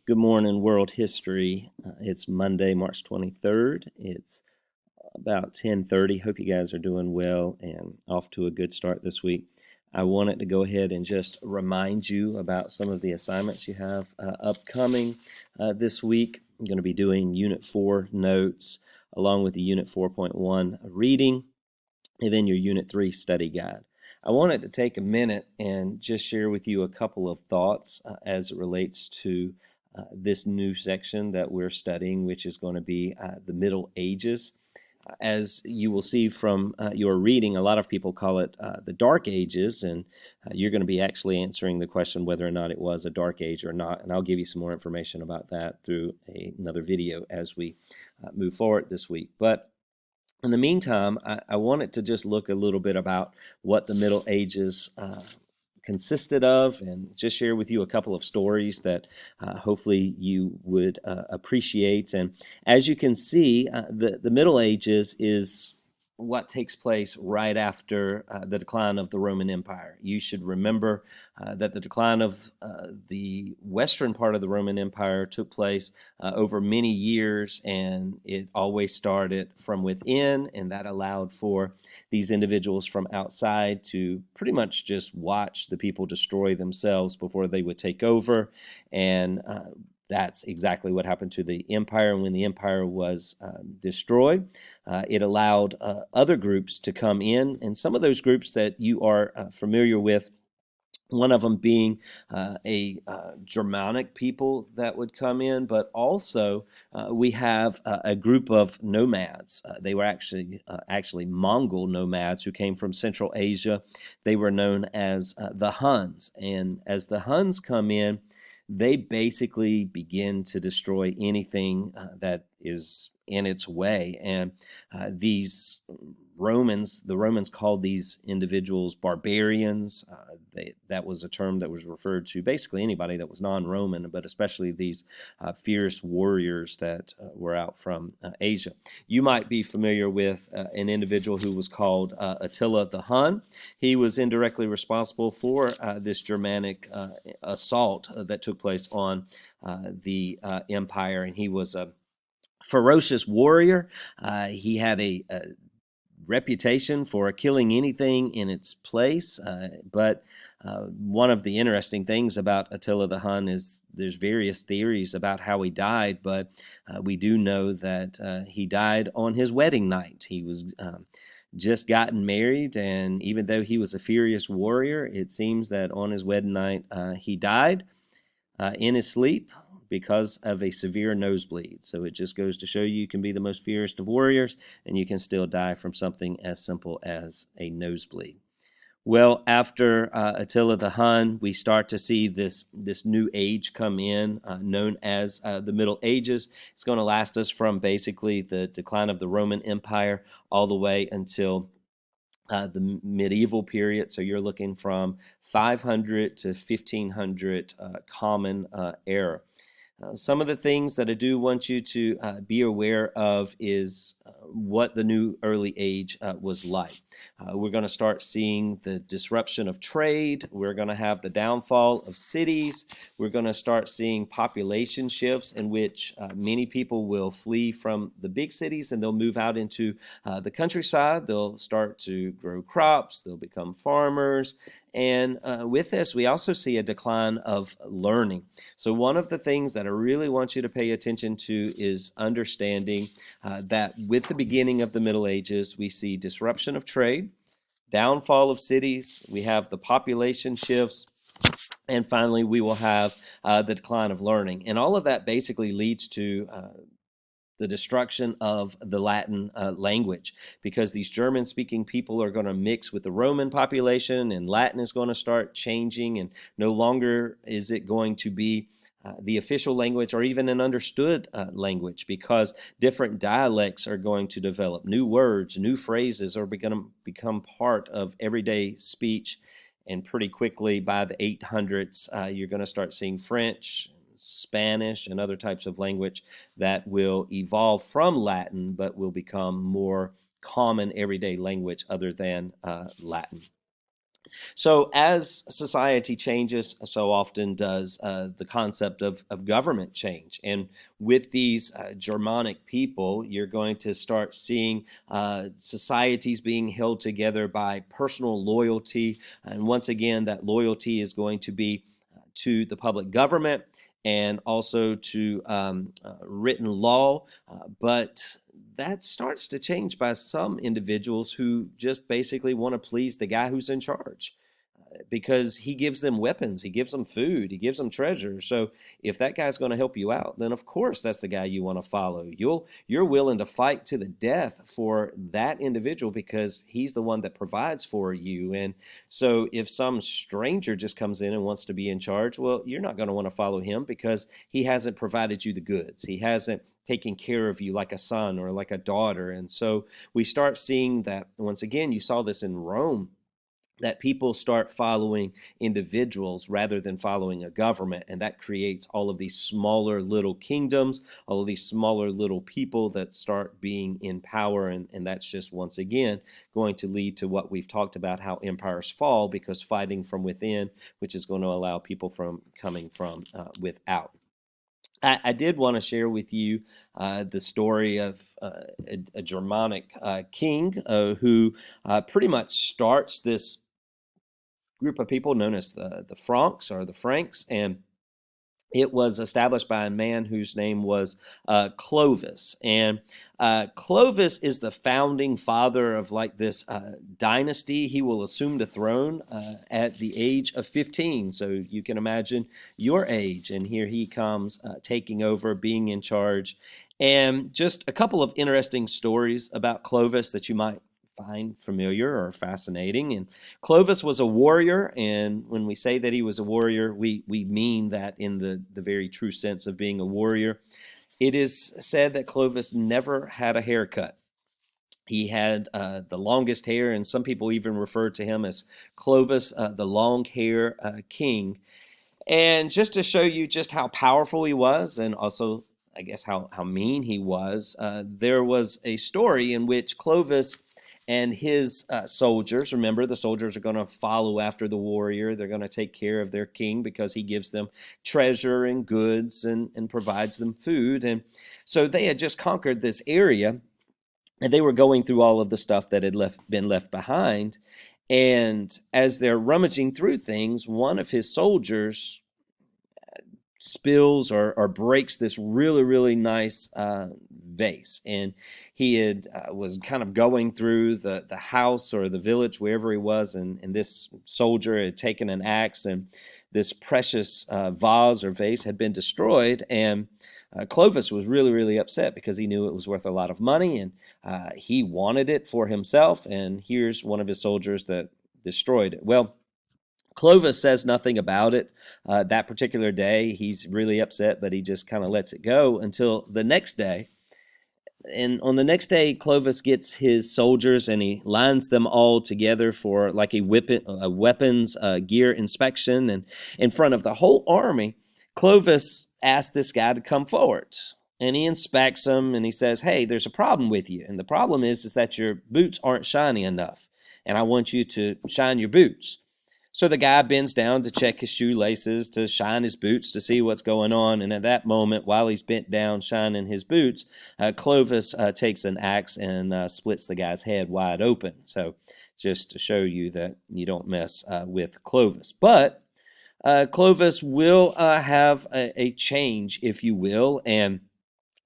Good morning, world history. It's Monday, March 23rd. It's about 10:30. Hope you guys are doing well and off to a good start this week. I wanted to go ahead and just remind you about some of the assignments you have upcoming this week. I'm going to be doing Unit 4 notes along with the Unit 4.1 reading and then your Unit 3 study guide. I wanted to take a minute and just share with you a couple of thoughts as it relates to this new section that we're studying, which is going to be the Middle Ages. As you will see from your reading, a lot of people call it the Dark Ages, and you're going to be actually answering the question whether or not it was a Dark Age or not, and I'll give you some more information about that through another video as we move forward this week. But in the meantime, I wanted to just look a little bit about what the Middle Ages consisted of and just share with you a couple of stories that hopefully you would appreciate. And as you can see, the Middle Ages is what takes place right after the decline of the Roman Empire. You should remember that the decline of the western part of the Roman Empire took place over many years, and it always started from within, and that allowed for these individuals from outside to pretty much just watch the people destroy themselves before they would take over. And that's exactly what happened to the empire. And when the empire was destroyed, it allowed other groups to come in. And some of those groups that you are familiar with, one of them being a Germanic people that would come in, but also we have a group of nomads. They were actually Mongol nomads who came from Central Asia. They were known as the Huns, and as the Huns come in, they basically begin to destroy anything that is in its way. And these the Romans called these individuals barbarians. That was a term that was referred to basically anybody that was non-Roman, but especially these fierce warriors that were out from Asia. You might be familiar with an individual who was called Attila the Hun. He was indirectly responsible for this Germanic assault that took place on the empire, and he was a ferocious warrior. He had a reputation for killing anything in its place. But one of the interesting things about Attila the Hun is there's various theories about how he died, but we do know that he died on his wedding night. He was just gotten married, and even though he was a furious warrior, it seems that on his wedding night he died in his sleep because of a severe nosebleed. So it just goes to show you can be the most fierce of warriors and you can still die from something as simple as a nosebleed. Well, after Attila the Hun, we start to see this new age come in, known as the Middle Ages. It's going to last us from basically the decline of the Roman Empire all the way until the medieval period. So you're looking from 500 to 1500 Common Era. Some of the things that I do want you to be aware of is what the new early age was like. We're going to start seeing the disruption of trade. We're going to have the downfall of cities. We're going to start seeing population shifts in which many people will flee from the big cities and they'll move out into the countryside. They'll start to grow crops. They'll become farmers. And with this, we also see a decline of learning. So one of the things that I really want you to pay attention to is understanding that with the beginning of the Middle Ages, we see disruption of trade, downfall of cities, we have the population shifts, and finally we will have the decline of learning. And all of that basically leads to the destruction of the Latin language, because these German-speaking people are going to mix with the Roman population, and Latin is going to start changing, and no longer is it going to be the official language or even an understood language, because different dialects are going to develop. New words, new phrases are going to become part of everyday speech, and pretty quickly by the 800s, you're going to start seeing French, Spanish, and other types of language that will evolve from Latin but will become more common everyday language other than Latin. So, as society changes, so often does the concept of government change. And with these Germanic people, you're going to start seeing societies being held together by personal loyalty. And once again, that loyalty is going to be to the public government and also to written law. But that starts to change by some individuals who just basically want to please the guy who's in charge because he gives them weapons, he gives them food, he gives them treasure. So if that guy's going to help you out, then of course that's the guy you want to follow. You're willing to fight to the death for that individual because he's the one that provides for you. And so if some stranger just comes in and wants to be in charge, well, you're not going to want to follow him because he hasn't provided you the goods. He hasn't taking care of you like a son or like a daughter. And so we start seeing that once again, you saw this in Rome, that people start following individuals rather than following a government. And that creates all of these smaller little kingdoms, all of these smaller little people that start being in power. And that's just, once again, going to lead to what we've talked about, how empires fall, because fighting from within, which is going to allow people from coming from without. I did want to share with you the story of a Germanic king who pretty much starts this group of people known as the Franks or the Franks, and it was established by a man whose name was Clovis. And Clovis is the founding father of like this dynasty. He will assume the throne at the age of 15. So you can imagine your age. And here he comes taking over, being in charge. And just a couple of interesting stories about Clovis that you might find familiar or fascinating. And Clovis was a warrior, and when we say that he was a warrior, we mean that in the very true sense of being a warrior. It is said that Clovis never had a haircut. He had the longest hair, and some people even refer to him as Clovis, the long hair king. And just to show you just how powerful he was, and also, I guess, how mean he was, there was a story in which Clovis and his soldiers, remember, the soldiers are going to follow after the warrior. They're going to take care of their king because he gives them treasure and goods and provides them food. And so they had just conquered this area, and they were going through all of the stuff that had been left behind. And as they're rummaging through things, one of his soldiers spills or breaks this really nice vase, and he had was kind of going through the house or the village wherever he was, and this soldier had taken an axe, and this precious vase or vase had been destroyed. And Clovis was really upset because he knew it was worth a lot of money, and he wanted it for himself. And here's one of his soldiers that destroyed it. Well, Clovis says nothing about it that particular day. He's really upset, but he just kind of lets it go until the next day. And on the next day, Clovis gets his soldiers and he lines them all together for like a weapons gear inspection. And in front of the whole army, Clovis asks this guy to come forward. And he inspects them and he says, "Hey, there's a problem with you. And the problem is that your boots aren't shiny enough. And I want you to shine your boots." So the guy bends down to check his shoelaces, to shine his boots, to see what's going on. And at that moment, while he's bent down shining his boots, Clovis takes an axe and splits the guy's head wide open. So just to show you that you don't mess with Clovis. But Clovis will have a change, if you will, and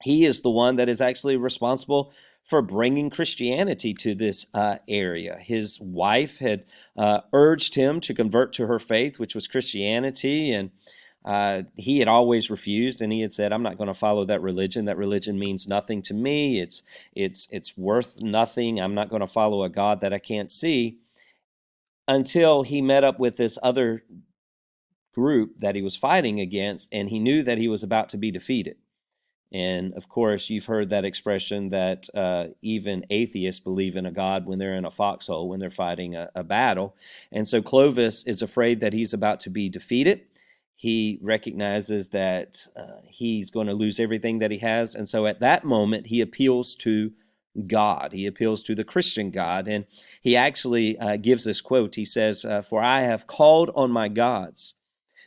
he is the one that is actually responsible for bringing Christianity to this area. His wife had urged him to convert to her faith, which was Christianity, and he had always refused, and he had said, "I'm not going to follow that religion. That religion means nothing to me. It's worth nothing. I'm not going to follow a God that I can't see." Until he met up with this other group that he was fighting against, and he knew that he was about to be defeated. And of course, you've heard that expression that even atheists believe in a God when they're in a foxhole, when they're fighting a battle. And so Clovis is afraid that he's about to be defeated. He recognizes that he's going to lose everything that he has. And so at that moment, he appeals to God. He appeals to the Christian God. And he actually gives this quote. He says, "For I have called on my gods,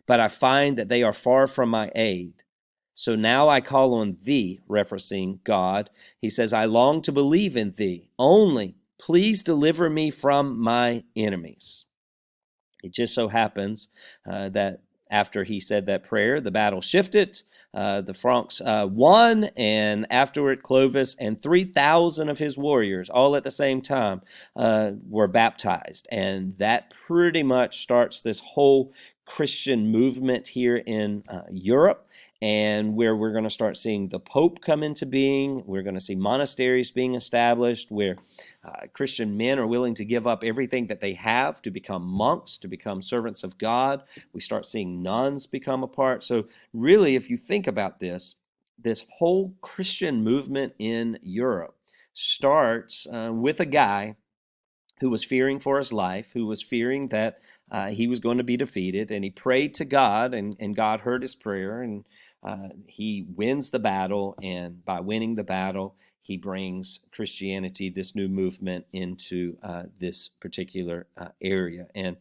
but I find that they are far from my aid. So now I call on thee," referencing God. He says, "I long to believe in thee. Only please deliver me from my enemies." It just so happens that after he said that prayer, the battle shifted. The Franks won, and afterward, Clovis and 3,000 of his warriors, all at the same time, were baptized. And that pretty much starts this whole Christian movement here in Europe, and where we're going to start seeing the Pope come into being. We're going to see monasteries being established where Christian men are willing to give up everything that they have to become monks, to become servants of God. We start seeing nuns become a part. So, really, if you think about this whole Christian movement in Europe starts with a guy who was fearing for his life, who was fearing that he was going to be defeated, and he prayed to God, and God heard his prayer, and he wins the battle, and by winning the battle, he brings Christianity, this new movement, into this particular area. And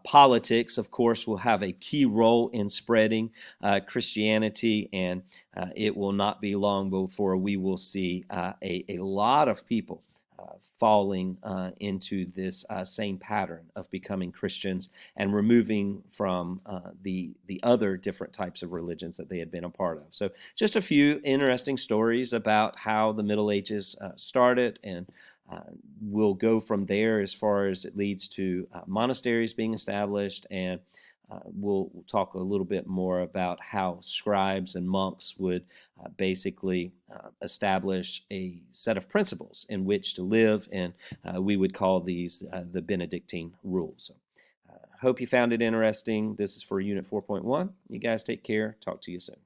politics, of course, will have a key role in spreading Christianity, and it will not be long before we will see a lot of people falling into this same pattern of becoming Christians and removing from the other different types of religions that they had been a part of. So just a few interesting stories about how the Middle Ages started, and we'll go from there as far as it leads to monasteries being established, and we'll talk a little bit more about how scribes and monks would basically establish a set of principles in which to live, and we would call these the Benedictine rules. So, hope you found it interesting. This is for Unit 4.1. You guys take care. Talk to you soon.